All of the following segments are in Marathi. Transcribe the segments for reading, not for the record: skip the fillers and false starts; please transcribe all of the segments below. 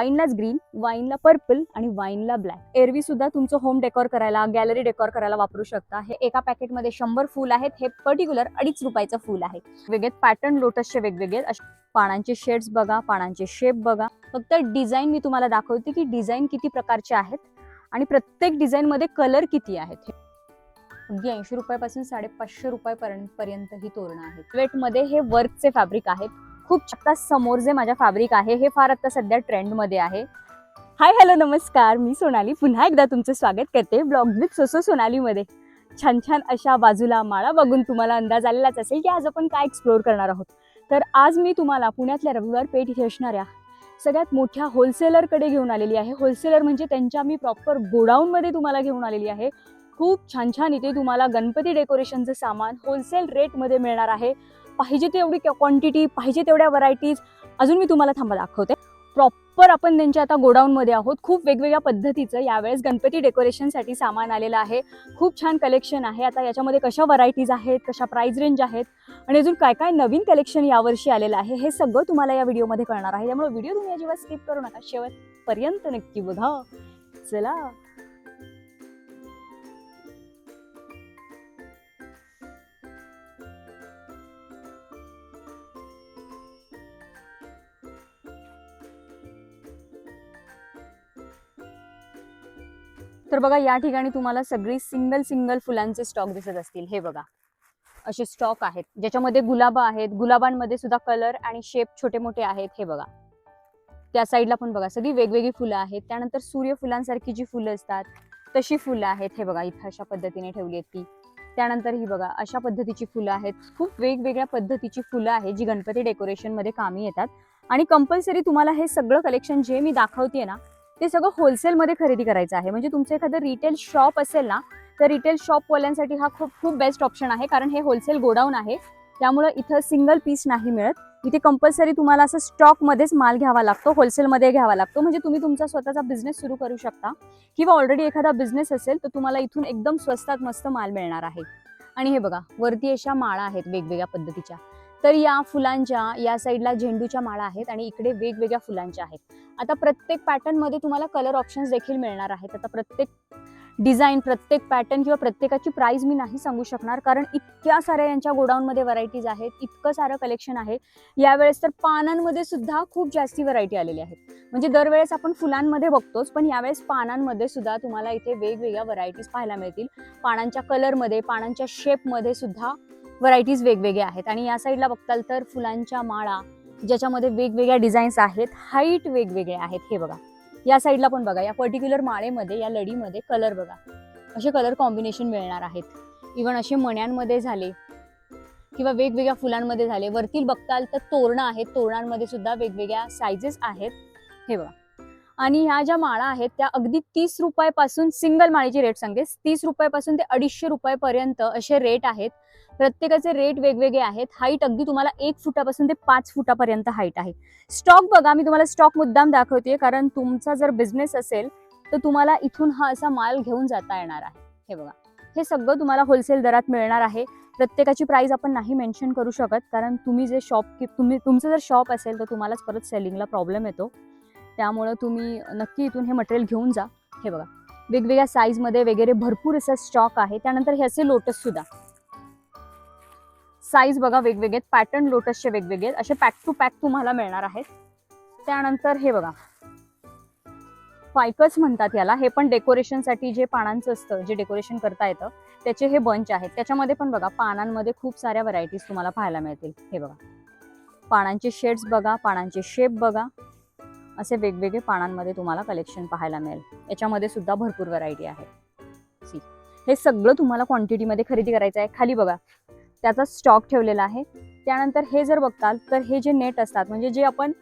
वाईनलाच ग्रीन, वाईनला पर्पल आणि वाईनला ब्लॅक. एरवी सुद्धा तुमचं होम डेकोर करायला, गॅलरी डेकोर करायला वापरू शकता. हे एका पॅकेटमध्ये 100 फूल आहेत. हे पर्टिक्युलर 2.5 रुपयाचं फूल आहे. वेगवेगळे पॅटर्न लोटसचे वेगवेगळे पानांचे शेड्स बघा, पानांचे शेप बघा. फक्त डिझाईन मी तुम्हाला दाखवते की डिझाईन किती प्रकारचे आहेत आणि प्रत्येक डिझाईन मध्ये कलर किती आहेत. अगदी 80 रुपयापासून 550 रुपयापर्यंत ही तोरणं आहेत. वेट मध्ये हे वर्कचे फॅब्रिक आहेत. खूप आता समोर जे माझ्या फॅब्रिक आहे हे फार आता सध्या ट्रेंड मध्ये आहे. हाय हॅलो नमस्कार, मी सोनाली पुन्हा एकदा तुमचं स्वागत करते ब्लॉग्स विथ सोसो सोनाली मध्ये. छान छान अशा बाजूला माळा बघून तुम्हाला अंदाज आलेलाच असेल की आज आपण काय एक्सप्लोर करणार आहोत. तर आज मी तुम्हाला पुण्यातल्या रविवार पेठ इथे असणाऱ्या सगळ्यात मोठ्या होलसेलरकडे घेऊन आलेली आहे. होलसेलर म्हणजे त्यांच्या मी प्रॉपर गोडाऊन मध्ये तुम्हाला घेऊन आलेली आहे. खूप छान छान इथे तुम्हाला गणपती डेकोरेशनचं सामान होलसेल रेटमध्ये मिळणार आहे. पाहिजे तेवढी क्वांटिटी, पाहिजे तेवढ्या व्हरायटीज अजून मी तुम्हाला थांबा दाखवते. प्रॉपर आपण त्यांच्या आता गोडाऊनमध्ये आहोत. खूप वेगवेगळ्या पद्धतीचं यावेळेस गणपती डेकोरेशनसाठी सामान आलेलं आहे. खूप छान कलेक्शन आहे. आता याच्यामध्ये कशा व्हरायटीज आहेत, कशा प्राइस रेंज आहेत आणि अजून काय काय नवीन कलेक्शन यावर्षी आलेलं आहे हे सगळं तुम्हाला या व्हिडिओमध्ये कळणार आहे. त्यामुळे व्हिडिओ तुम्ही अजिबात स्किप करू नका, शेवटपर्यंत नक्की बघा. चला तर बघा, या ठिकाणी तुम्हाला सगळी सिंगल फुलांचे स्टॉक दिसत असतील. हे बघा, असे स्टॉक आहेत ज्याच्यामध्ये गुलाब आहेत. गुलाबांमध्ये सुद्धा कलर आणि शेप छोटे मोठे आहेत. हे बघा, त्या साईडला पण बघा सगळी वेगवेगळी फुलं आहेत. त्यानंतर सूर्यफुलांसारखी जी फुलं असतात तशी फुलं आहेत. हे बघा, इथं अशा पद्धतीने ठेवली आहेत ती. त्यानंतर ही बघा अशा पद्धतीची फुलं आहेत. खूप वेगवेगळ्या पद्धतीची फुलं आहेत जी गणपती डेकोरेशन मध्ये कामी येतात. आणि कंपल्सरी तुम्हाला हे सगळं कलेक्शन जे मी दाखवते ना ते सगळं होलसेलमध्ये खरेदी करायचं आहे. म्हणजे तुमचं एखादं रिटेल शॉप असेल ना तर रिटेल शॉपवाल्यांसाठी हा खूप बेस्ट ऑप्शन आहे. कारण हे होलसेल गोडाऊन आहे, त्यामुळे इथं सिंगल पीस नाही मिळत. इथे कंपल्सरी तुम्हाला असं स्टॉकमध्येच माल घ्यावा लागतो, होलसेलमध्ये घ्यावा लागतो. म्हणजे तुम्ही तुमचा स्वतःचा बिझनेस सुरू करू शकता किंवा ऑलरेडी एखादा बिझनेस असेल तर तुम्हाला इथून एकदम स्वस्तात मस्त माल मिळणार आहे. आणि हे बघा, वरती अशा माळा आहेत वेगवेगळ्या पद्धतीच्या. तर या फुलांच्या या साईडला झेंडूच्या माळा आहेत आणि इकडे वेगवेगळ्या फुलांच्या आहेत. आता प्रत्येक पॅटर्न मध्ये तुम्हाला कलर ऑप्शन्स देखील मिळणार आहेत. आता प्रत्येक डिझाईन, प्रत्येक पॅटर्न किंवा प्रत्येकाची प्राइस मी नाही सांगू शकणार, कारण इतक्या साऱ्या यांच्या गोडाऊनमध्ये व्हरायटीज आहेत, इतकं सारं कलेक्शन आहे. यावेळेस तर पानांमध्ये सुद्धा खूप जास्ती व्हरायटी आलेली आहेत. म्हणजे दरवेळेस आपण फुलांमध्ये बघतोच, पण यावेळेस पानांमध्ये सुद्धा तुम्हाला इथे वेगवेगळ्या व्हरायटीज पाहायला मिळतील. पानांच्या कलरमध्ये, पानांच्या शेपमध्ये सुद्धा व्हरायटीज वेगवेगळ्या आहेत. आणि या साईडला बघताल तर फुलांच्या माळा ज्याच्यामध्ये वेगवेगळ्या डिझाईन्स आहेत, हाईट वेगवेगळे आहेत. हे बघा, या साईडला पण बघा, या पर्टिक्युलर माळेमध्ये, या लढीमध्ये कलर बघा, असे कलर कॉम्बिनेशन मिळणार आहेत. इव्हन असे मण्यांमध्ये झाले किंवा वेगवेगळ्या फुलांमध्ये झाले. वरती बघताल तर तोरणं आहेत, तोरणांमध्ये सुद्धा वेगवेगळ्या साईजेस आहेत. हे बघा, आणि ह्या ज्या माळा आहेत त्या अगदी 30 रुपयापासून, सिंगल माळेची रेट सांगते, 30 रुपयापासून ते 250 रुपयापर्यंत असे रेट आहेत. प्रत्येकाचे रेट वेगवेगळे आहेत. हाईट अगदी तुम्हाला 1 फुटापासून ते 5 फुटापर्यंत हाईट आहे. स्टॉक बघा, मी तुम्हाला स्टॉक मुद्दाम दाखवते कारण तुमचा जर बिझनेस असेल तर तुम्हाला इथून हा असा माल घेऊन जाता येणार आहे. हे बघा, हे सगळं तुम्हाला होलसेल दरात मिळणार आहे. प्रत्येकाची प्राइस आपण नाही मेन्शन करू शकत, कारण तुम्ही जे तुमचं जर शॉप असेल तर तुम्हालाच परत सेलिंगला प्रॉब्लेम येतो. त्यामुळे तुम्ही नक्की इथून हे मटेरियल घेऊन जा. हे बघा, वेगवेगळ्या साईजमध्ये वगैरे भरपूर असा स्टॉक आहे. त्यानंतर हे असे लोटस सुद्धा साईज बघा वेगवेगळे, पॅटर्न लोटसचे वेगवेगळे असे पॅक टू पॅक तुम्हाला मिळणार आहेत. त्यानंतर हे बघा, फायकस म्हणतात याला. हे पण डेकोरेशनसाठी जे पानांचं असतं, जे डेकोरेशन करता येतं त्याचे हे बंच आहेत. त्याच्यामध्ये पण बघा पानांमध्ये खूप साऱ्या व्हरायटीज तुम्हाला पाहायला मिळतील. हे बघा, पानांचे शेड्स बघा, पानांचे शेप बघा, असे वेगवेगळे पानांमध्ये तुम्हाला कलेक्शन पाहायला मिळेल. याच्यामध्ये सुद्धा भरपूर व्हरायटी आहे. हे सगळं तुम्हाला क्वांटिटीमध्ये खरेदी करायचं आहे. खाली बघा त्याचा स्टॉक ठेवलेला आहे. त्यानंतर हे जर बघताल तर हे जे नेट असतात, म्हणजे जे आपण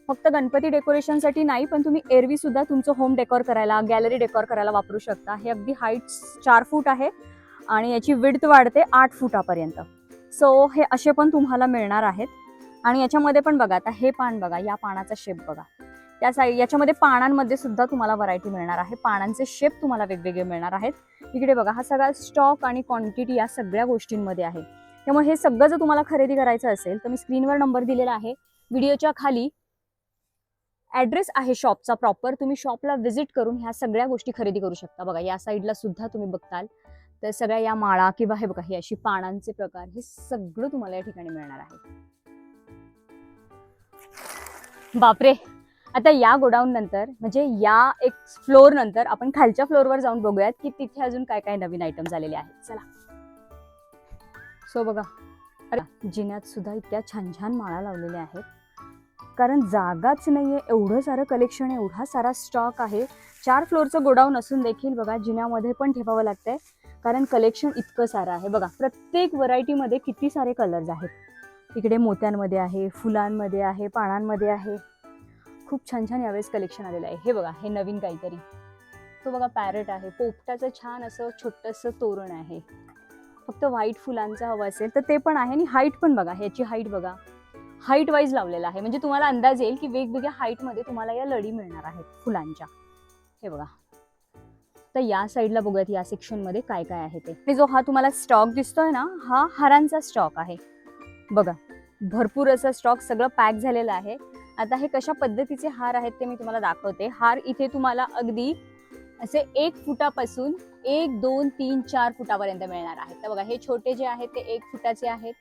फक्त गणपती डेकोरेशनसाठी नाही पण तुम्ही एरवी सुद्धा तुमचं होम डेकोर करायला, गॅलरी डेकोर करायला वापरू शकता. हे अगदी हाईट 4 फूट आहे आणि याची विड्थ वाढते 8 फुटापर्यंत. सो हे असे पण तुम्हाला मिळणार आहेत. आणि याच्यामध्ये पण बघा, आता हे पान बघा, या पानाचा शेप बघा, त्या साईड याच्यामध्ये पानांमध्ये सुद्धा तुम्हाला व्हरायटी मिळणार आहे. पानांचे शेप तुम्हाला वेगवेगळे मिळणार आहेत. इकडे बघा, हा सगळा स्टॉक आणि क्वांटिटी या सगळ्या गोष्टींमध्ये आहे. त्यामुळे हे सगळं जर तुम्हाला खरेदी करायचं असेल तर मी स्क्रीनवर नंबर दिलेला आहे, व्हिडिओच्या खाली ॲड्रेस आहे शॉपचा प्रॉपर, तुम्ही शॉपला व्हिजिट करून ह्या सगळ्या गोष्टी खरेदी करू शकता. बघा या साईडला सुद्धा तुम्ही बघताल तर सगळ्या या माळा किंवा हे बघा ही अशी पानांचे प्रकार हे सगळं तुम्हाला या ठिकाणी मिळणार आहे. बापरे, आता या गोडाऊन नंतर म्हणजे या एक फ्लोअर नंतर आपण खालच्या फ्लोअरवर जाऊन बघूयात की तिथे अजून काय काय नवीन आयटम झालेले आहेत. चला. सो बघा जिन्यात सुद्धा इतक्या छान छान माळा लावलेल्या आहेत, कारण जागाच नाहीये, एवढं सारं कलेक्शन आहे, एवढा सारा स्टॉक आहे. 4 फ्लोअरचं गोडाऊन असून देखील बघा जिन्यामध्ये पण ठेवावं लागतंय, कारण कलेक्शन इतकं सारं आहे. बघा प्रत्येक व्हरायटीमध्ये किती सारे कलर्स आहेत. इकडे मोत्यांमध्ये आहे, फुलांमध्ये आहे, पानांमध्ये आहे. खूप छान छान यावेळेस कलेक्शन आलेलं आहे. हे बघा हे नवीन काहीतरी, तो बघा पॅरेट आहे, पोपटाचं छान असं छोटंसं तोरण आहे. फक्त व्हाईट फुलांचं हवं असेल तर ते पण आहे. आणि हाईट पण बघा, ह्याची हाईट बघा, हाईट वाईज लावलेला आहे, म्हणजे तुम्हाला अंदाज येईल की वेगवेगळ्या हाईटमध्ये तुम्हाला या लडी मिळणार आहेत फुलांच्या. हे बघा. तर या साईडला बघूयात या सेक्शनमध्ये काय काय आहे ते. जो हा तुम्हाला स्टॉक दिसतोय ना, हा हारांचा स्टॉक आहे. बघा भरपूर असा स्टॉक सगळं पॅक झालेलं आहे. आता हे कशा पद्धतीचे हार आहेत ते मी तुम्हाला दाखवते. हार इथे तुम्हाला अगदी असे 1 फुटापासून 1, 2, 3, 4 फुटापर्यंत मिळणार आहेत. तर बघा हे छोटे जे आहेत ते 1 फुटाचे आहेत.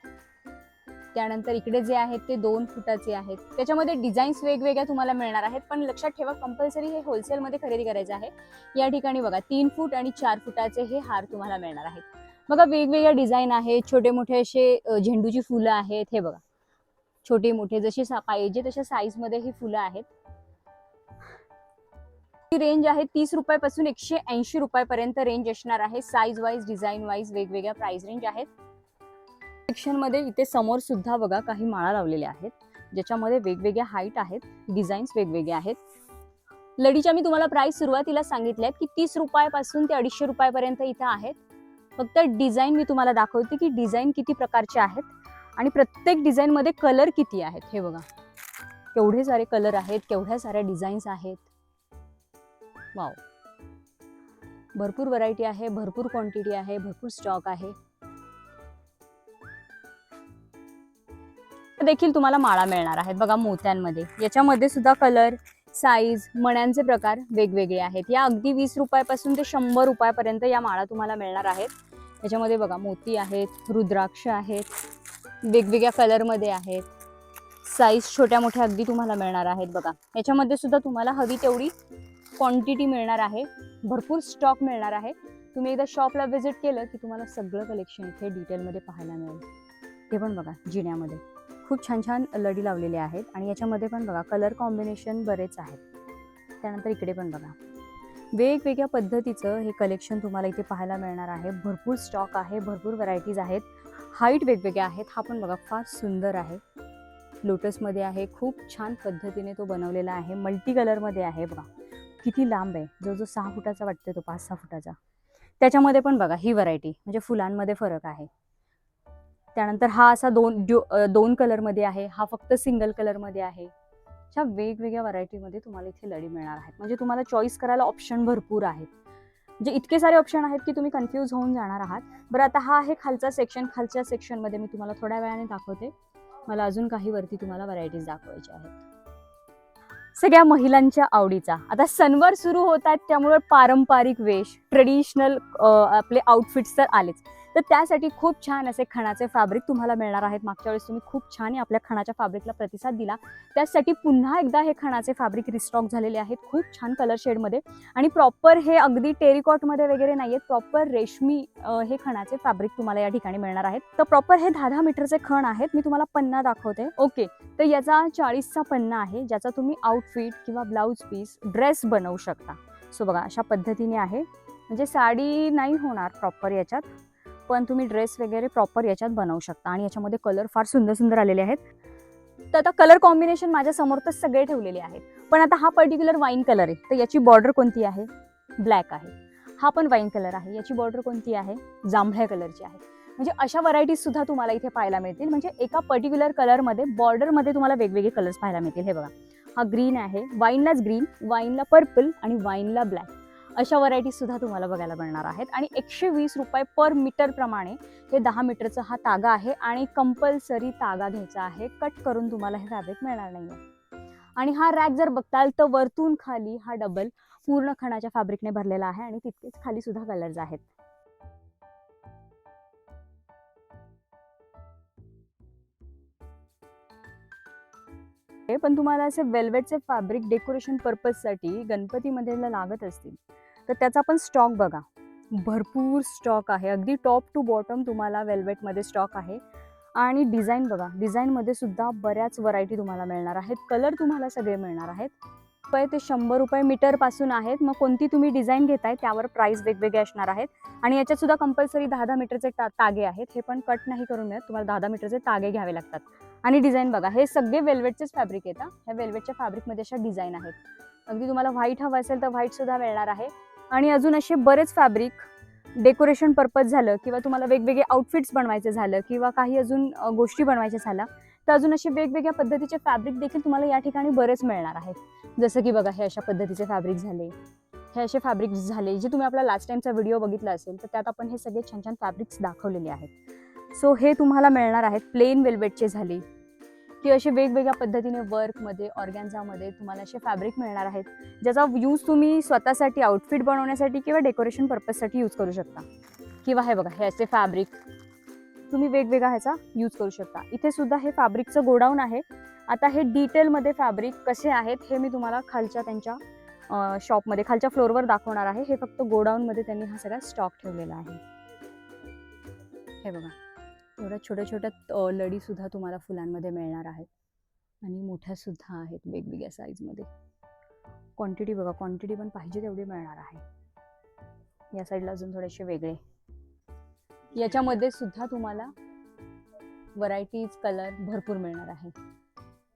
त्यानंतर इकडे जे आहेत ते 2 फुटाचे आहेत. त्याच्यामध्ये डिझाईन्स वेगवेगळ्या तुम्हाला मिळणार आहेत, पण लक्षात ठेवा कंपल्सरी हे होलसेलमध्ये खरेदी करायचं आहे. या ठिकाणी बघा 3 फूट आणि 4 फुटाचे हे हार तुम्हाला मिळणार आहेत. बघा वेगवेगळ्या डिझाईन आहेत, छोटे मोठे असे झेंडूची फुलं आहेत. हे बघा छोटे मोठे जसे पाहिजे तशा साईजमध्ये ही फुलं आहेत. रेंज आहे 30 रुपयापासून 180 रुपयापर्यंत रेंज असणार आहे. साईज वाईज डिझाईन वाईज वेगवेगळ्या प्राइस रेंज आहेत. सेक्शनमध्ये इथे समोर सुद्धा बघा काही माळा लावलेल्या आहेत, ज्याच्यामध्ये वेगवेगळ्या हाईट आहेत, डिझाईन्स वेगवेगळे आहेत. लडीच्या मी तुम्हाला प्राइस सुरुवातीला सांगितल्यात की 30 रुपयापासून ते 250 रुपयापर्यंत इथं आहेत. फक्त डिझाईन मी तुम्हाला दाखवते की डिझाईन किती प्रकारचे आहेत आणि प्रत्येक डिझाईनमध्ये कलर किती आहेत. हे बघा केवढे सारे कलर आहेत, केवढ्या साऱ्या डिझाईन्स आहेत. वाव, भरपूर व्हरायटी आहे, भरपूर क्वांटिटी आहे, भरपूर स्टॉक आहे. देखील तुम्हाला माळा मिळणार आहेत बघा मोत्यांमध्ये. याच्यामध्ये सुद्धा कलर, साईज, मण्यांचे प्रकार वेगवेगळे आहेत. या अगदी 20 रुपयापासून ते 100 रुपयापर्यंत या माळा तुम्हाला मिळणार आहेत. याच्यामध्ये बघा मोती आहेत, रुद्राक्ष आहेत, वेगवेगळ्या कलरमध्ये आहेत. साईज छोट्या मोठ्या अगदी तुम्हाला मिळणार आहेत. बघा याच्यामध्ये सुद्धा तुम्हाला हवी तेवढी क्वांटिटी मिळणार आहे, भरपूर स्टॉक मिळणार आहे. तुम्ही एकदा शॉपला व्हिजिट केलं की तुम्हाला सगळं कलेक्शन इथे डिटेलमध्ये पाहायला मिळेल. ते पण बघा जिन्यामध्ये खूप छान छान लडी लावलेले आहेत आणि याच्यामध्ये पण बघा कलर कॉम्बिनेशन बरेच आहेत. त्यानंतर इकडे पण बघा वेगवेगळ्या पद्धतीचं हे कलेक्शन तुम्हाला इथे पाहायला मिळणार आहे. भरपूर स्टॉक आहे, भरपूर व्हरायटीज आहेत, हाईट वेगवेगळ्या आहेत. हा पण बघा फार सुंदर आहे, लोटसमध्ये आहे, खूप छान पद्धतीने तो बनवलेला आहे, मल्टी कलरमध्ये आहे. बघा किती लांब आहे, जो 6 फुटाचा वाटतोय तो 5-6 फुटाचा. त्याच्यामध्ये पण बघा ही व्हरायटी म्हणजे फुलांमध्ये फरक आहे. त्यानंतर हा असा 2 कलरमध्ये आहे, हा फक्त सिंगल कलरमध्ये आहे. अशा वेगवेगळ्या व्हरायटीमध्ये तुम्हाला इथे लडी मिळणार आहेत. म्हणजे तुम्हाला चॉईस करायला ऑप्शन भरपूर आहेत. म्हणजे इतके सारे ऑप्शन आहेत की तुम्ही कन्फ्यूज होऊन जाणार आहात. बरं आता हा आहे खालचा सेक्शन. खालच्या सेक्शनमध्ये मी तुम्हाला थोड्या वेळाने दाखवते. मला अजून काही वरती तुम्हाला व्हरायटीज दाखवायच्या आहेत. सगळ्या महिलांच्या आवडीचा आता सणवार सुरू होतात, त्यामुळे पारंपरिक वेश, ट्रेडिशनल आपले आउटफिट्स तर आलेच. तर त्यासाठी खूप छान असे खणाचे फॅब्रिक तुम्हाला मिळणार आहेत. मागच्या वेळेस तुम्ही खूप छान आपल्या खणाच्या फॅब्रिकला प्रतिसाद दिला, त्यासाठी पुन्हा एकदा हे खणाचे फॅब्रिक रिस्टॉक झालेले आहेत खूप छान कलर शेडमध्ये. आणि प्रॉपर हे अगदी टेरिकॉटमध्ये वगैरे नाही आहेत, प्रॉपर रेशमी हे खणाचे फॅब्रिक तुम्हाला या ठिकाणी मिळणार आहेत. तर प्रॉपर हे 10-10 मीटरचे खण आहेत. मी तुम्हाला पन्ना दाखवते. ओके, तर याचा 40चा पन्ना आहे, ज्याचा तुम्ही आउटफिट किंवा ब्लाउज पीस, ड्रेस बनवू शकता. सो बघा अशा पद्धतीने आहे, म्हणजे साडी नाही होणार प्रॉपर याच्यात, पण तुम्ही ड्रेस वगैरे प्रॉपर याच्यात बनवू शकता. आणि याच्यामध्ये कलर फार सुंदर सुंदर आलेले आहेत. तर आता कलर कॉम्बिनेशन माझ्या समोर तर सगळे ठेवलेले आहेत, पण आता हा पर्टिक्युलर वाईन कलर आहे, तर याची बॉर्डर कोणती आहे? ब्लॅक आहे. हा पण वाईन कलर आहे, याची बॉर्डर कोणती आहे? जांभळ्या कलरची आहे. म्हणजे अशा व्हरायटीज सुद्धा तुम्हाला इथे पाहायला मिळतील. म्हणजे एका पर्टिक्युलर कलरमध्ये बॉर्डरमध्ये तुम्हाला वेगवेगळे कलर्स पाहायला मिळतील. हे बघा हा ग्रीन आहे, वाईनलाच ग्रीन, वाईनला पर्पल आणि वाईनला ब्लॅक, अशा व्हरायटीज सुद्धा तुम्हाला बघायला मिळणार आहेत. आणि 120 रुपये पर मीटर प्रमाणे हे 10 मीटरचा हा तागा आहे आणि कंपल्सरी तागा घ्यायचा आहे, कट करून तुम्हाला हे फॅब्रिक मिळणार नाही. आणि हा रॅक जर बघताल तर वरतून खाली हा डबल पूर्ण खणाच्या फॅब्रिकने भरलेला आहे आणि तितकेच खाली सुद्धा कलर्स आहेत. पण तुम्हाला असे वेल्वेटचे फॅब्रिक डेकोरेशन पर्पजसाठी गणपतीमध्ये लागत असतील तर त्याचा पण स्टॉक बघा, भरपूर स्टॉक आहे. अगदी टॉप टू बॉटम तुम्हाला वेल्वेटमध्ये स्टॉक आहे. आणि डिझाईन बघा, डिझाईनमध्ये सुद्धा बऱ्याच व्हरायटी तुम्हाला मिळणार आहेत. कलर तुम्हाला सगळे मिळणार आहेत. ते 100 रुपये मीटरपासून आहेत. मग कोणती तुम्ही डिझाईन घेताय त्यावर प्राइस वेगवेगळे असणार आहेत. आणि याच्यात सुद्धा कंपल्सरी 10-10 मीटरचे तागे आहेत. हे पण कट नाही करून मिळत, तुम्हाला 10-10 मीटरचे तागे घ्यावे लागतात. आणि डिझाईन बघा, हे सगळे वेल्वेटचेच फॅब्रिक येतात. ह्या वेल्वेटच्या फॅब्रिकमध्ये अशा डिझाईन आहेत. अगदी तुम्हाला व्हाईट हवं असेल तर व्हाईट सुद्धा मिळणार आहे. आणि अजून असे बरेच फॅब्रिक डेकोरेशन पर्पज झालं किंवा तुम्हाला वेगवेगळे आउटफिट्स बनवायचे झालं किंवा काही अजून गोष्टी बनवायच्या झाल्या तर अजून असे वेगवेगळ्या पद्धतीचे फॅब्रिक देखील तुम्हाला या ठिकाणी बरेच मिळणार आहेत. जसं की बघा, हे अशा पद्धतीचे फॅब्रिक झाले, हे असे फॅब्रिक झाले जे तुम्ही आपला लास्ट टाइमचा व्हिडिओ बघितला असेल तर त्यात आपण हे सगळे छान छान फॅब्रिक्स दाखवलेले आहेत. सो हे तुम्हाला मिळणार आहेत. प्लेन वेल्वेटचे झाले की असे वेगवेगळ्या पद्धतीने वर्कमध्ये, ऑर्गॅन्झामध्ये तुम्हाला असे फॅब्रिक मिळणार आहेत ज्याचा यूज तुम्ही स्वतःसाठी आउटफिट बनवण्यासाठी किंवा डेकोरेशन पर्पजसाठी यूज करू शकता. किंवा हे बघा, हे असे फॅब्रिक तुम्ही वेगवेगळा ह्याचा यूज करू शकता. इथे सुद्धा हे फॅब्रिकचं गोडाऊन आहे. आता हे डिटेलमध्ये फॅब्रिक कसे आहेत हे मी तुम्हाला खालच्या त्यांच्या शॉपमध्ये, खालच्या फ्लोअरवर दाखवणार आहे. हे फक्त गोडाऊनमध्ये त्यांनी हा सगळा स्टॉक ठेवलेला आहे. हे बघा, एवढ्या छोट्या छोट्या लडी सुद्धा तुम्हाला फुलांमध्ये मिळणार आहेत आणि मोठ्या सुद्धा आहेत वेगवेगळ्या साईजमध्ये. क्वांटिटी बघा, क्वांटिटी पण पाहिजे तेवढी मिळणार आहे. या साईडला अजून थोडेसे वेगळे, याच्यामध्ये सुद्धा तुम्हाला व्हरायटीज, कलर भरपूर मिळणार आहे.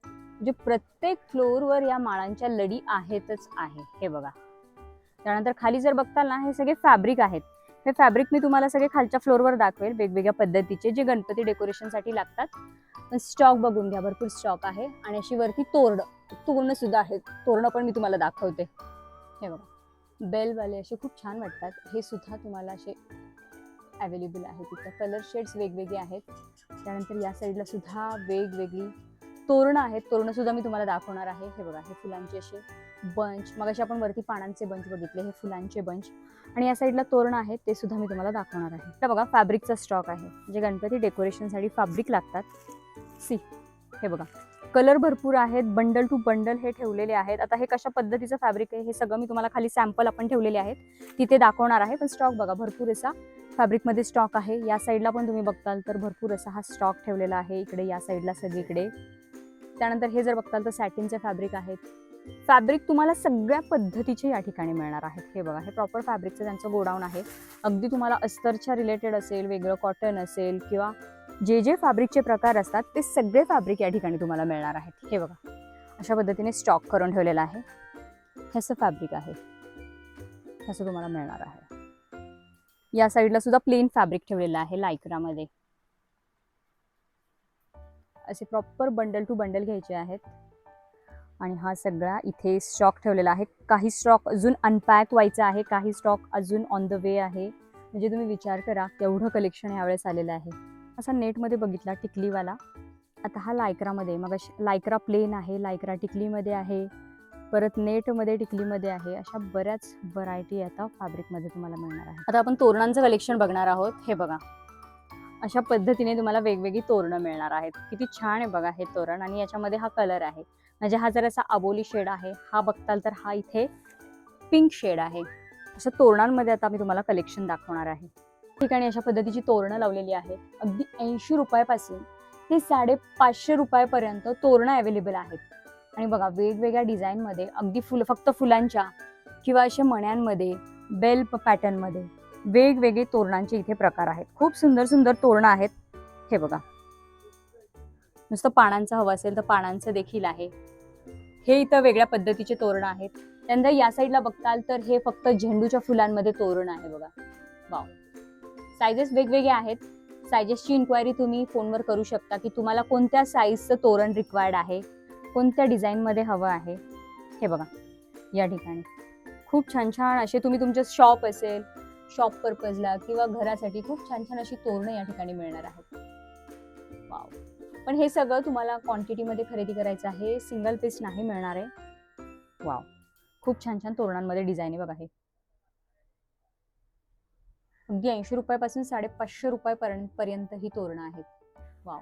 म्हणजे प्रत्येक फ्लोअरवर या माळांच्या लडी आहेतच आहे. हे बघा, त्यानंतर खाली जर बघताल ना, हे सगळे फॅब्रिक आहेत. हे फॅब्रिक मी तुम्हाला सगळे खालच्या फ्लोअरवर दाखवेल वेगवेगळ्या पद्धतीचे जे गणपती डेकोरेशनसाठी लागतात. पण स्टॉक बघून घ्या, भरपूर स्टॉक आहे. आणि अशी वरती तोरणं सुद्धा आहेत. तोरणं पण मी तुम्हाला दाखवते. हे बघा, बेलवाले असे खूप छान वाटतात. हे सुद्धा तुम्हाला असे अवेलेबल आहेत. तिथं कलर शेड्स वेगवेगळे आहेत. त्यानंतर या साईडला सुद्धा वेगवेगळी तोरणं आहेत. तोरणं सुद्धा मी तुम्हाला दाखवणार आहे. हे बघा, हे फुलांचे असे बंच, मग असे आपण वरती पानांचे बंच बघितले, हे फुलांचे बंच. आणि या साईडला तोरणं आहेत, ते सुद्धा मी तुम्हाला दाखवणार आहे. तर बघा, फॅब्रिकचा स्टॉक आहे जे गणपती डेकोरेशनसाठी फॅब्रिक लागतात. सी, हे बघा, कलर भरपूर आहेत. बंडल टू बंडल हे ठेवलेले आहेत. आता हे कशा पद्धतीचं फॅब्रिक आहे हे सगळं मी तुम्हाला खाली सॅम्पल आपण ठेवलेले आहेत तिथे दाखवणार आहे. पण स्टॉक बघा, भरपूर असा फॅब्रिकमध्ये स्टॉक आहे. या साईडला पण तुम्ही बघताल तर भरपूर असा हा स्टॉक ठेवलेला आहे. इकडे या साईडला सगळीकडे. त्यानंतर हे जर बघताल तर सॅटिनचे फॅब्रिक आहेत. फॅब्रिक तुम्हाला सगळ्या पद्धतीचे या ठिकाणी मिळणार आहेत. हे बघा, हे प्रॉपर फॅब्रिकचं त्यांचं गोडाऊन आहे. अगदी तुम्हाला अस्तरच्या रिलेटेड असेल, वेगळं कॉटन असेल किंवा जे जे फॅब्रिकचे प्रकार असतात ते सगळे फॅब्रिक या ठिकाणी तुम्हाला मिळणार आहेत. हे बघा, अशा पद्धतीने स्टॉक करून ठेवलेला आहे. ह्याचं फॅब्रिक आहे, ह्याचं तुम्हाला मिळणार आहे. या साईडला सुद्धा प्लेन फॅब्रिक ठेवलेलं आहे लायक्रामध्ये. असे प्रॉपर बंडल टू बंडल घ्यायचे आहेत. आणि हा सगळा इथे स्टॉक ठेवलेला आहे. काही स्टॉक अजून अनपॅक व्हायचा आहे, काही स्टॉक अजून ऑन द वे आहे. म्हणजे तुम्ही विचार करा केवढं कलेक्शन यावेळेस आलेलं आहे. असा नेटमध्ये बघितला टिकलीवाला, आता हा लायक्रामध्ये. मग लायक्रा प्लेन आहे, लायक्रा टिकलीमध्ये आहे, परत नेटमध्ये टिकलीमध्ये आहे. अशा बऱ्याच व्हरायटी आता फॅब्रिकमध्ये तुम्हाला मिळणार आहे. आता आपण तोरणांचं कलेक्शन बघणार आहोत. हे बघा, अशा पद्धतीने तुम्हाला वेगवेगळी तोरणं मिळणार आहेत. किती छान आहे बघा हे तोरण. आणि याच्यामध्ये हा कलर आहे, म्हणजे हा जरासा अबोली शेड आहे. हा बघताल तर हा इथे पिंक शेड आहे. अशा तोरणांमध्ये आता मी तुम्हाला कलेक्शन दाखवणार आहे. ठिकाणी अशा पद्धतीची तोरणं लावलेली आहेत. अगदी 80 रुपयापासून ते 550 रुपयापर्यंत तोरणं अवेलेबल आहेत. आणि बघा, वेगवेगळ्या डिझाईनमध्ये, अगदी फक्त फुलांच्या किंवा अशा मण्यांमध्ये, बेल पॅटर्नमध्ये वेगवेगळे तोरणांचे इथे प्रकार आहेत. खूप सुंदर सुंदर तोरणं आहेत. हे बघा, नुसतं पानांचं हवं असेल तर पानांचं देखील आहे. हे इथं वेगळ्या पद्धतीचे तोरणं आहेत. त्यानंतर या साईडला बघताल तर हे फक्त झेंडूच्या फुलांमध्ये तोरण आहे. बघा, वाव, सायझेस वेगवेगळे आहेत. सायझेसची इन्क्वायरी तुम्ही फोनवर करू शकता की तुम्हाला कोणत्या साईजचं तोरण रिक्वायर्ड आहे, कोणत्या डिझाईनमध्ये हवं आहे. हे बघा, या ठिकाणी खूप छान छान असे तुम्ही तुमचे शॉप असेल, शॉप पर्पजला किंवा घरासाठी खूप छान छान अशी तोरणं या ठिकाणी मिळणार आहेत. वाव, पण हे सगळं तुम्हाला क्वांटिटीमध्ये खरेदी करायचं आहे, सिंगल पीस नाही मिळणार आहे. वाव, खूप छान छान तोरणांमध्ये डिझाईन आहे बघा. हे अगदी 80 रुपयापासून 550 रुपयापर्यंत ही तोरणं आहेत. वाव.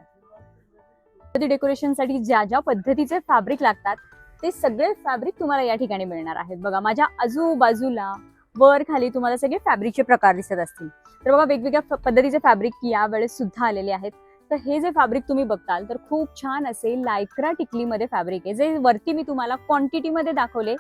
डेकोरेशनसाठी ज्या ज्या पद्धतीचे फॅब्रिक लागतात ते सगळे फॅब्रिक तुम्हाला या ठिकाणी मिळणार आहेत. बघा माझ्या आजूबाजूला वर खाली तुम्हाला सगळे फॅब्रिकचे प्रकार दिसत असतील. तर बघा वेगवेगळ्या पद्धतीचे फॅब्रिक या वेळेस सुद्धा आलेले आहेत. तर हे जे फॅब्रिक तुम्ही बघताल तर खूप छान असे लायक्रा टिकलीमध्ये फॅब्रिक आहे. जे वरती मी तुम्हाला क्वांटिटीमध्ये दाखवले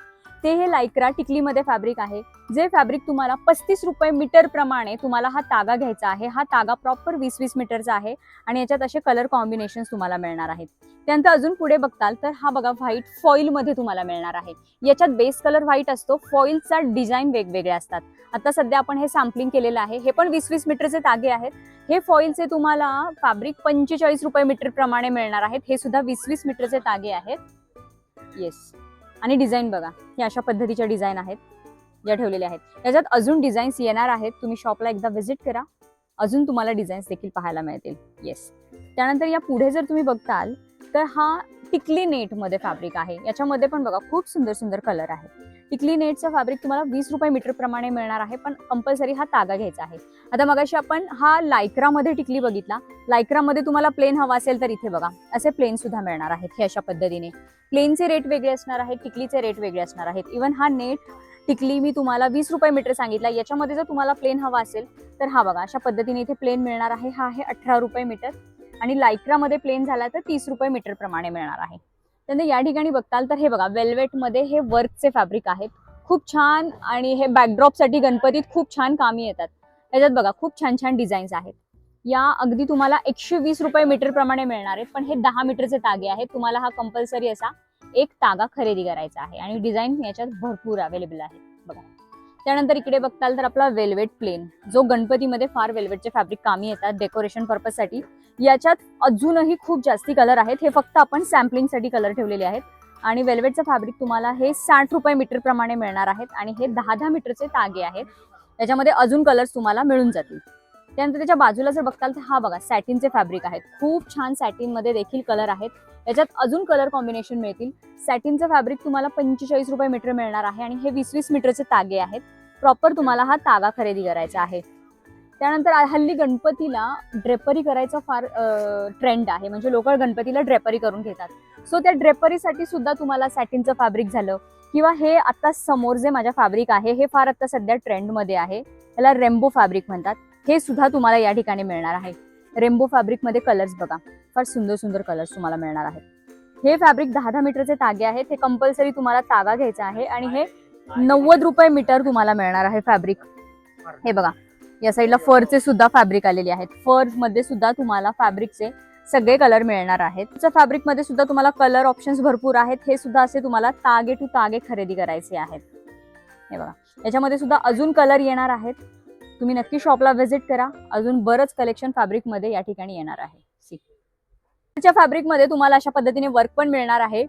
ते हे लायक्रा टिकलीमध्ये फॅब्रिक आहे. जे फॅब्रिक तुम्हाला 35 रुपये मीटर प्रमाणे तुम्हाला हा तागा घ्यायचा आहे. हा तागा प्रॉपर 20-20 मीटरचा आहे आणि याच्यात असे कलर कॉम्बिनेशन तुम्हाला मिळणार आहेत. त्यानंतर अजून पुढे बघताल तर हा बघा व्हाईट फॉईल मध्ये तुम्हाला मिळणार आहे. याच्यात बेस कलर व्हाईट असतो, फॉईलचा डिझाईन वेगवेगळे असतात. आता सध्या आपण हे सॅम्पलिंग केलेलं आहे. हे पण 20-20 मीटरचे तागे आहेत. हे फॉईलचे तुम्हाला फॅब्रिक 45 रुपये मीटर प्रमाणे मिळणार आहेत. हे सुद्धा 20-20 मीटरचे तागे आहेत. येस. आणि डिझाईन बघा, हे अशा पद्धतीच्या डिझाईन आहेत या ठेवलेल्या आहेत. याच्यात अजून डिझाईन्स येणार आहेत. तुम्ही शॉपला एकदा व्हिजिट करा, अजून तुम्हाला डिझाईन्स देखील पाहायला मिळतील. येस. त्यानंतर या पुढे जर तुम्ही बघताल तर हा टिकली नेट मध्ये फॅब्रिक आहे. याच्यामध्ये पण बघा खूप सुंदर सुंदर कलर आहे. टिकली नेटचा फॅब्रिक तुम्हाला 20 रुपये मीटर प्रमाणे मिळणार आहे, पण कंपल्सरी हा तागा घ्यायचा आहे. आता मगाशी आपण हा लायक्रामध्ये टिकली बघितला. लायक्रामध्ये तुम्हाला प्लेन हवा असेल तर इथे बघा असे प्लेन सुद्धा मिळणार आहेत. हे अशा पद्धतीने प्लेनचे रेट वेगळे असणार आहेत, टिकलीचे रेट वेगळे असणार आहेत. इव्हन हा नेट टिकली मी तुम्हाला 20 रुपये मीटर सांगितला. याच्यामध्ये जर तुम्हाला प्लेन हवा असेल तर हा बघा अशा पद्धतीने इथे प्लेन मिळणार आहे. हा आहे 18 रुपये मीटर आणि लायक्रामध्ये प्लेन झाला तर 30 रुपये मीटर प्रमाणे मिळणार आहे. त्यानंतर या ठिकाणी बघताल तर हे बघा वेल्वेटमध्ये हे वर्कचे फॅब्रिक आहेत. खूप छान आणि हे बॅकड्रॉपसाठी गणपतीत खूप छान कामी येतात. याच्यात बघा खूप छान छान डिझाईन्स आहेत. या अगदी तुम्हाला 120 रुपये मीटर प्रमाणे मिळणार आहेत, पण हे 10 मीटरचे तागे आहेत. तुम्हाला हा कंपल्सरी असा एक तागा खरेदी करायचा आहे आणि डिझाईन याच्यात भरपूर अवेलेबल आहे बघा. त्यानंतर इकडे बघताल तर आपला वेल्वेट प्लेन, जो गणपतीमध्ये फार वेल्वेटचे फॅब्रिक कामी येतात डेकोरेशन पर्पजसाठी. याच्यात अजूनही खूप जास्ती कलर आहेत. हे फक्त आपण सॅम्पलिंगसाठी कलर ठेवलेले आहेत. आणि वेल्वेटचं फॅब्रिक तुम्हाला हे 60 रुपये मीटर प्रमाणे मिळणार आहेत आणि हे 10-10 मीटरचे तागे आहेत. त्याच्यामध्ये अजून कलर्स तुम्हाला मिळून जातील. त्यानंतर त्याच्या बाजूला जर बघताल तर हा बघा सॅटिनचे फॅब्रिक आहेत. खूप छान सॅटिनमध्ये देखील कलर आहेत. याच्यात अजून कलर कॉम्बिनेशन मिळतील. सॅटिनचं फॅब्रिक तुम्हाला 45 रुपये मीटर मिळणार आहे आणि हे 20-20 मीटरचे तागे आहेत. प्रॉपर तुम्हाला हा तागा खरेदी करायचा आहे. त्यानंतर हल्ली गणपतीला ड्रेपरी करायचा फार ट्रेंड आहे. म्हणजे लोक गणपतीला ड्रेपरी करून घेतात. सो त्या ड्रेपरीसाठी सुद्धा तुम्हाला सॅटिनचं फॅब्रिक झालं किंवा हे आता समोर जे माझ्या फॅब्रिक आहे हे फार आता सध्या ट्रेंडमध्ये आहे. याला रेम्बो फॅब्रिक म्हणतात. हे सुद्धा तुम्हाला या ठिकाणी मिळणार आहे. रेम्बो फॅब्रिकमध्ये कलर्स बघा, फार सुंदर सुंदर कलर्स तुम्हाला मिळणार आहेत. हे फॅब्रिक 10-10 मीटरचे तागे आहेत. हे कंपल्सरी तुम्हाला तागा घ्यायचा आहे आणि हे 90 रुपये मीटर तुम्हाला मिळणार आहे फॅब्रिक. हे बघा या साईडला फरचे सुद्धा फॅब्रिक आलेले आहेत. फर मध्ये सुद्धा तुम्हाला फॅब्रिकचे सगळे कलर मिळणार आहेत. त्या फॅब्रिक मध्ये सुद्धा तुम्हाला कलर ऑप्शन्स भरपूर आहेत. हे सुद्धा असे तुम्हाला तागे टू तागे खरेदी करायचे आहेत. हे बघा याच्यामध्ये सुद्धा अजून कलर येणार आहेत. तुम्ही नक्की शॉपला व्हिजिट करा, अजून बरंच कलेक्शन फॅब्रिक मध्ये या ठिकाणी येणार आहे. सी फॅब्रिक मध्ये तुम्हाला अशा पद्धतीने वर्क पण मिळणार आहे.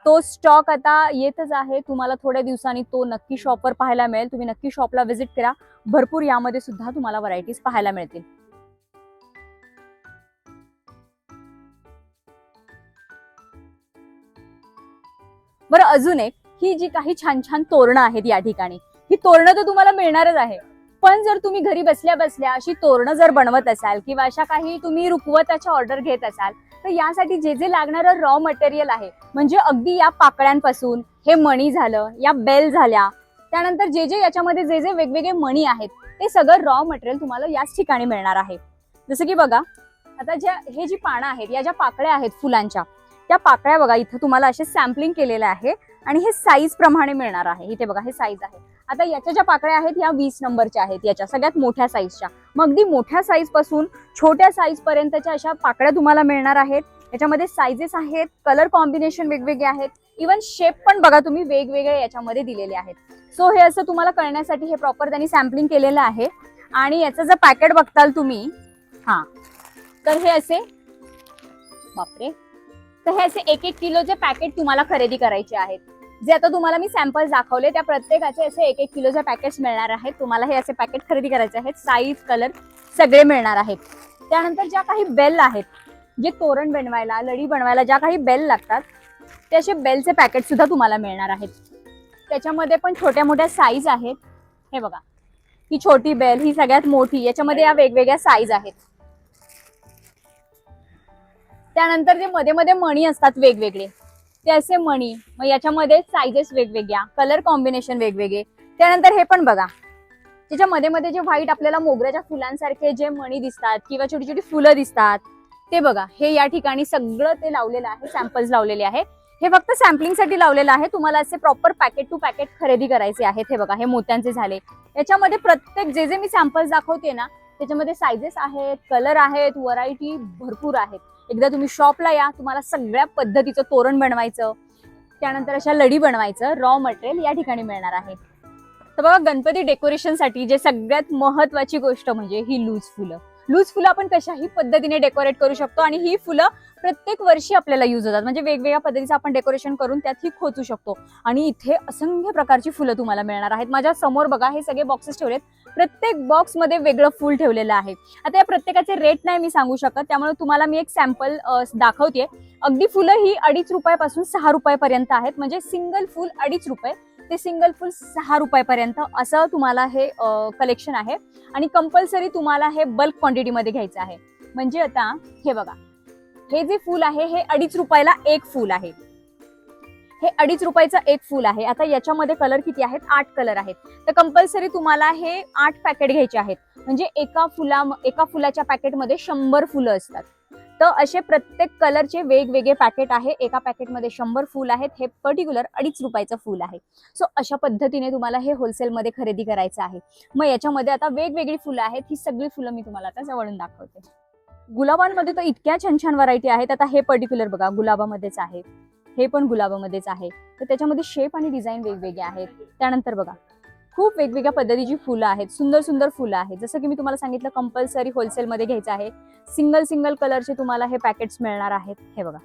तो स्टॉक आता येतच आहे. तुम्हाला थोड्या दिवसांनी तो नक्की शॉपवर पाहायला मिळेल. तुम्ही नक्की शॉपला व्हिजिट करा. भरपूर यामध्ये सुद्धा तुम्हाला व्हरायटीज पाहायला मिळतील. बरं अजून एक, ही जी काही छान छान तोरणं आहेत या ठिकाणी, ही तोरणं तर तुम्हाला मिळणारच आहे. पण जर तुम्ही घरी बसल्या बसल्या अशी तोरणं जर बनवत असाल किंवा अशा काही तुम्ही रुखवताच्या ऑर्डर घेत असाल तर यासाठी जे जे लागणारं रॉ मटेरियल आहे, म्हणजे अगदी या पाकळ्यांपासून हे मणी झालं, या बेल झाल्या, त्यानंतर जे जे याच्यामध्ये जे जे वेगवेगळे मणी आहेत ते सगळं रॉ मटेरियल तुम्हाला याच ठिकाणी मिळणार आहे. जसं की बघा आता हे जी पानं आहेत, या ज्या पाकळ्या आहेत फुलांच्या, त्या पाकळ्या बघा इथं तुम्हाला असे सॅम्पलिंग केलेलं आहे आणि हे साईज प्रमाणे मिळणार आहे. इथे बघा हे साईज आहे. आता याच्या ज्या पाकळ्या आहेत या 20 नंबरच्या आहेत, याच्या सगळ्यात मोठ्या साईजच्या. मग अगदी मोठ्या साईज पासून छोट्या साईज पर्यंतच्या अशा पाकळ्या तुम्हाला मिळणार आहेत. याच्यामध्ये साईजेस आहेत, कलर कॉम्बिनेशन वेगवेगळे आहेत, इव्हन शेप पण बघा तुम्ही वेगवेगळे याच्यामध्ये दिलेले आहेत. सो हे असं तुम्हाला कळण्यासाठी हे प्रॉपर त्यांनी सॅम्पलिंग केलेलं आहे. आणि याचं जर पॅकेट बघताल तुम्ही, हा तर हे असे बापरे, तर हे असे 1-1 किलोचे पॅकेट तुम्हाला खरेदी करायचे आहेत. जे आता तुम्हाला मी सॅम्पल्स दाखवले त्या प्रत्येकाचे असे 1-1 किलोचे पॅकेट्स मिळणार आहेत. तुम्हाला हे असे पॅकेट खरेदी करायचे आहेत. साईज, कलर सगळे मिळणार आहेत. त्यानंतर ज्या काही बेल आहेत, जे तोरण बनवायला, लडी बनवायला ज्या काही बेल लागतात ते असे बेलचे पॅकेट सुद्धा तुम्हाला मिळणार आहेत. त्याच्यामध्ये पण छोट्या मोठ्या साईज आहेत. हे बघा, ही छोटी बेल, ही सगळ्यात मोठी, याच्यामध्ये या वेगवेगळ्या साईज आहेत. त्यानंतर जे मध्ये मध्ये मणी असतात वेगवेगळे, ते असे मणी, मग याच्यामध्ये साईजेस वेगवेगळ्या, कलर कॉम्बिनेशन वेगवेगळे. त्यानंतर हे पण बघा, त्याच्या मध्ये मध्ये जे व्हाईट आपल्याला मोगऱ्याच्या फुलांसारखे जे मणी दिसतात किंवा छोटी छोटी फुलं दिसतात ते बघा, हे या ठिकाणी सगळं ते लावलेलं आहे, सॅम्पल्स लावलेले आहे. हे फक्त सॅम्पलिंग साठी लावलेलं आहे. तुम्हाला असे प्रॉपर पॅकेट टू पॅकेट खरेदी करायचे आहेत. हे बघा, हे मोत्यांचे झाले. याच्यामध्ये प्रत्येक जे जे मी सॅम्पल्स दाखवते ना, त्याच्यामध्ये साईजेस आहेत, कलर आहेत, व्हरायटी भरपूर आहेत. एकदा तुम्ही शॉपला या, तुम्हाला सगळ्या पद्धतीचं तोरण बनवायचं, त्यानंतर अशा लडी बनवायचं रॉ मटेरियल या ठिकाणी मिळणार आहे. तर बघा, गणपती डेकोरेशनसाठी जे सगळ्यात महत्वाची गोष्ट म्हणजे ही लूज फुलं. लूज फुलं आपण कशाही पद्धतीने डेकोरेट करू शकतो आणि ही फुलं प्रत्येक वर्षी आपल्याला यूज होतात. म्हणजे वेगवेगळ्या पद्धतीचं आपण डेकोरेशन करून त्यात ही खोचू शकतो. आणि इथे असंख्य प्रकारची फुलं तुम्हाला मिळणार आहेत. माझ्या समोर बघा, हे सगळे बॉक्सेस ठेवलेत. प्रत्येक बॉक्स मध्ये वेगळं फुल ठेवलेलं आहे. आता या प्रत्येकाचे रेट नाही मी सांगू शकत, त्यामुळे तुम्हाला मी एक सॅम्पल दाखवते. अगदी फुलं ही 2.5 रुपयापासून 6 रुपयापर्यंत आहेत. म्हणजे सिंगल फुल 2.5 रुपये ते सिंगल फुल 6 रुपयापर्यंत असं तुम्हाला हे कलेक्शन आहे. आणि कंपल्सरी तुम्हाला हे बल्क क्वांटिटीमध्ये घ्यायचं आहे. म्हणजे आता हे बघा, हे जे फुल आहे हे 2.5 रुपयाला एक फुल आहे. हे 2.5 रुपयाचं एक फुल आहे. आता याच्यामध्ये कलर किती आहेत? 8 कलर आहेत. तर कंपल्सरी तुम्हाला हे 8 पॅकेट घ्यायचे आहेत. म्हणजे एका फुलाच्या पॅकेटमध्ये 100 फुलं असतात. तर असे प्रत्येक कलरचे वेगवेगळे पॅकेट आहे. एका पॅकेटमध्ये 100 फुल आहेत. हे पर्टिक्युलर 2.5 रुपयाचं फुल आहे. सो अशा पद्धतीने तुम्हाला हे होलसेलमध्ये खरेदी करायचं आहे. मग याच्यामध्ये आता वेगवेगळी फुलं आहेत. ही सगळी फुलं मी तुम्हाला आता जवळून दाखवते. गुलाबांमध्ये तर इतक्या छान छान व्हरायटी आहेत. आता हे पर्टिक्युलर बघा, गुलाबामध्येच आहे. हे पण गुलाबामध्येच आहे. तर त्याच्यामध्ये शेप आणि डिझाईन वेगवेगळे आहेत. त्यानंतर बघा, खूप वेगवेगळ्या पद्धतीची फुलं आहेत. सुंदर सुंदर फुलं आहेत. जसं की मी तुम्हाला सांगितलं, कंपल्सरी होलसेलमध्ये घ्यायचं आहे. सिंगल कलरचे तुम्हाला हे पॅकेट्स मिळणार आहेत. हे बघा,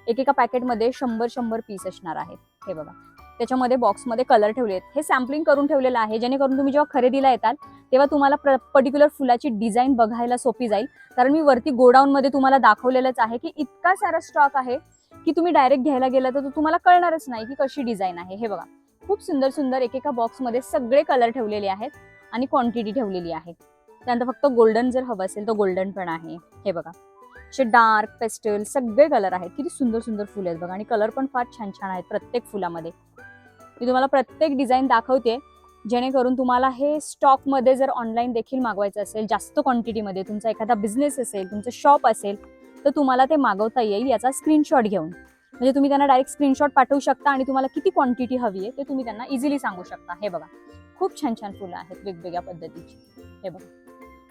एकेका पॅकेटमध्ये 100 पीस असणार आहेत. हे बघा, त्याच्यामध्ये बॉक्समध्ये कलर ठेवले आहेत. हे सॅम्पलिंग करून ठेवलेलं आहे, जेणेकरून तुम्ही जेव्हा खरेदीला येताल तेव्हा तुम्हाला पर्टिक्युलर फुलाची डिझाईन बघायला सोपी जाईल. कारण मी वरती गोडाऊन मध्ये तुम्हाला दाखवलेलंच आहे की इतका सारा स्टॉक आहे की तुम्ही डायरेक्ट घ्यायला गेला तर तुम्हाला कळणारच नाही की कशी डिझाईन आहे. हे बघा, खूप सुंदर सुंदर एकेका बॉक्समध्ये सगळे कलर ठेवलेले आहेत आणि क्वांटिटी ठेवलेली आहे. त्यानंतर फक्त गोल्डन जर हवं असेल तर गोल्डन पण आहे. हे बघा, असे डार्क पेस्टल सगळे कलर आहेत. किती सुंदर सुंदर फुले आहेत बघा, आणि कलर पण फार छान छान आहेत प्रत्येक फुलामध्ये. मी तुम्हाला प्रत्येक डिझाईन दाखवते, जेणेकरून तुम्हाला हे स्टॉकमध्ये जर ऑनलाईन देखील मागवायचं असेल, जास्त क्वांटिटीमध्ये, तुमचा एखादा बिझनेस असेल, तुमचं शॉप असेल, तर तुम्हाला ते मागवता येईल याचा स्क्रीनशॉट घेऊन. म्हणजे तुम्ही त्यांना डायरेक्ट स्क्रीनशॉट पाठवू शकता आणि तुम्हाला किती क्वांटिटी हवी आहे ते तुम्ही त्यांना इझिली सांगू शकता. हे बघा, खूप छान छान फुलं आहेत वेगवेगळ्या पद्धतीची. हे बघा,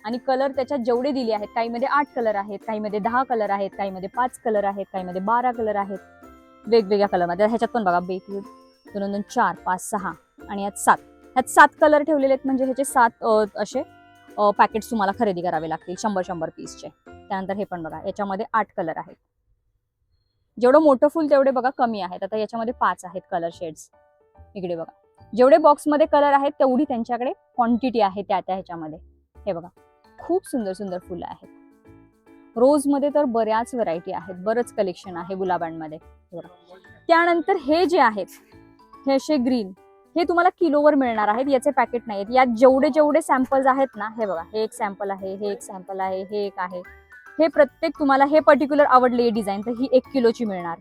आणि कलर त्याच्यात जेवढे दिले आहेत, काहीमध्ये 8 कलर आहेत, काहीमध्ये 10 कलर आहेत, काहीमध्ये 5 कलर आहेत, काहीमध्ये 12 कलर आहेत, वेगवेगळ्या कलरमध्ये. ह्याच्यात पण बघा, बीटरूट 2 2 4 5 6 आणि यात 7. ह्यात 7 कलर ठेवलेले आहेत. म्हणजे ह्याचे 7 असे पॅकेट्स तुम्हाला खरेदी करावे लागतील 100 पीसचे. त्यानंतर हे पण बघा, याच्यामध्ये 8 कलर आहेत. जेवढं मोठं फुल तेवढे बघा कमी आहेत. आता याच्यामध्ये 5 आहेत कलर शेड्स. इकडे बघा, जेवढे बॉक्समध्ये कलर आहेत तेवढी त्यांच्याकडे क्वांटिटी आहे त्या ह्याच्यामध्ये. हे बघा, खूप सुंदर सुंदर फुलं आहेत. रोजमध्ये तर बऱ्याच व्हरायटी आहेत, बरंच कलेक्शन आहे गुलाबांमध्ये. त्यानंतर हे जे आहेत, हे असे ग्रीन, हे तुम्हाला किलोवर मिळणार आहेत. याचे पॅकेट नाही आहेत. यात जेवढे जेवढे सॅम्पल्स आहेत ना, हे बघा, हे एक सॅम्पल आहे, हे एक सॅम्पल आहे, हे एक आहे. हे प्रत्येक तुम्हाला हे पर्टिक्युलर आवडली डिझाईन तर ही 1 किलोची मिळणार.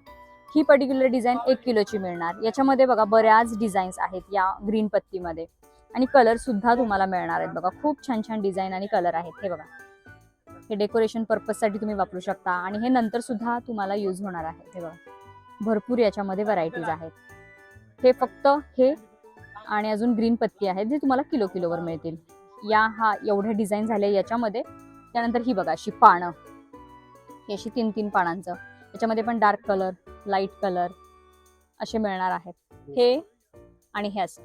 ही पर्टिक्युलर डिझाईन 1 किलोची मिळणार. याच्यामध्ये बघा बऱ्याच डिझाईन्स आहेत या ग्रीन पत्तीमध्ये, आणि कलर सुद्धा तुम्हाला मिळणार आहेत. बघा, खूप छान छान डिझाईन आणि कलर आहेत. हे बघा, हे डेकोरेशन पर्पजसाठी तुम्ही वापरू शकता आणि हे नंतर सुद्धा तुम्हाला यूज होणार आहे. हे बघा, भरपूर याच्यामध्ये व्हरायटीज आहेत. हे फक्त हे आणि अजून ग्रीन पत्ती आहेत जे तुम्हाला किलोवर मिळतील. हा एवढे डिझाईन झाले याच्यामध्ये. त्यानंतर ही बघा, अशी पानं, ही अशी 3 पानांचं, याच्यामध्ये पण डार्क कलर, लाईट कलर असे मिळणार आहेत. हे आणि हे असं,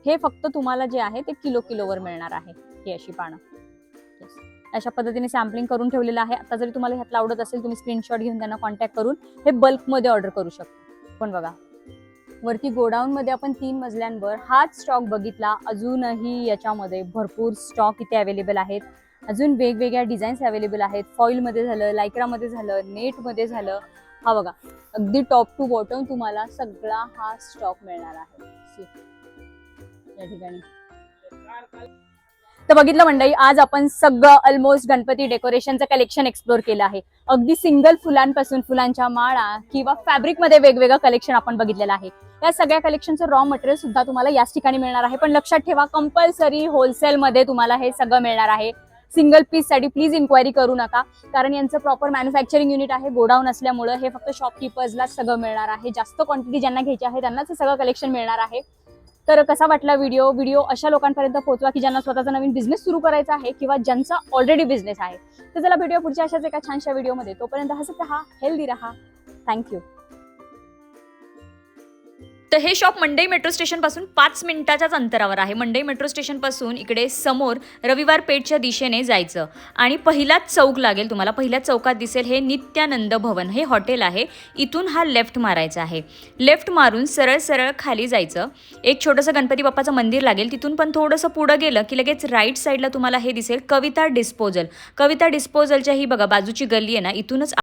हे फक्त तुम्हाला जे आहे ते किलोवर मिळणार आहे. ही अशी पानं अशा पद्धतीने सॅम्पलिंग करून ठेवलेलं आहे. आता जरी तुम्हाला ह्यातलं आवडत असेल, तुम्ही स्क्रीनशॉट घेऊन त्यांना कॉन्टॅक्ट करून हे बल्कमध्ये ऑर्डर करू शकता. पण बघा, वरती गोडाऊनमध्ये आपण 3 मजल्यांवर हाच स्टॉक बघितला. अजूनही याच्यामध्ये भरपूर स्टॉक इथे अवेलेबल आहेत. अजून वेगवेगळ्या डिझाईन्स अवेलेबल आहेत. फॉइलमध्ये झालं, लायक्रामध्ये झालं, नेटमध्ये झालं. हा बघा, अगदी टॉप टू बॉटम तुम्हाला सगळा हा स्टॉक मिळणार आहे. या ठिकाणी तर बघितलं मंडळी, आज आपण सगळं ऑलमोस्ट गणपती डेकोरेशनचं कलेक्शन एक्सप्लोर केलं आहे. अगदी सिंगल फुलांपासून फुलांच्या माळा किंवा फॅब्रिकमध्ये वेगवेगळं कलेक्शन आपण बघितलेलं आहे. या सगळ्या कलेक्शनचं रॉ मटेरियल सुद्धा तुम्हाला याच ठिकाणी मिळणार आहे. पण लक्षात ठेवा, कंपल्सरी होलसेलमध्ये तुम्हाला हे सगळं मिळणार आहे. सिंगल पीस साठी प्लीज इन्क्वायरी करू नका, कारण यांचं प्रॉपर मॅन्युफॅक्चरिंग युनिट आहे. गोडाऊन असल्यामुळे हे फक्त शॉपकीपर्सला सगळं मिळणार आहे. जास्त क्वांटिटी ज्यांना घ्यायची आहे त्यांनाच हे सगळं कलेक्शन मिळणार आहे. तर कसा वाटला व्हिडिओ अशा लोकांपर्यंत पोहोचवा की ज्यांना स्वतःचा नवीन बिझनेस सुरू करायचा आहे किंवा ज्यांचा ऑलरेडी बिझनेस आहे. तर चला भेटूया पुढच्या अशाच एका छानशा व्हिडिओमध्ये. तोपर्यंत हसत राहा, हेल्दी राहा. थँक्यू. तर हे शॉप मंडई मेट्रो स्टेशन पासून 5 मिनिटाच्याच अंतरावर आहे. मंडई मेट्रो स्टेशन पासून इकडे समोर रविवार पेठच्या दिशेने जायचं आणि पहिलाच चौक लागेल तुम्हाला. पहिल्याच चौकात दिसेल हे नित्यानंद भवन, हे हॉटेल आहे. इथून हा लेफ्ट मारायचा आहे. लेफ्ट मारून सरळ सरळ खाली जायचं. एक छोटंसं गणपती बाप्पाचं मंदिर लागेल. तिथून पण थोडंसं पुढं गेलं की लगेच राईट साईडला तुम्हाला हे दिसेल कविता डिस्पोजल. कविता डिस्पोजलच्या ही बघा बाजूची गल्ली आहे ना, इथूनच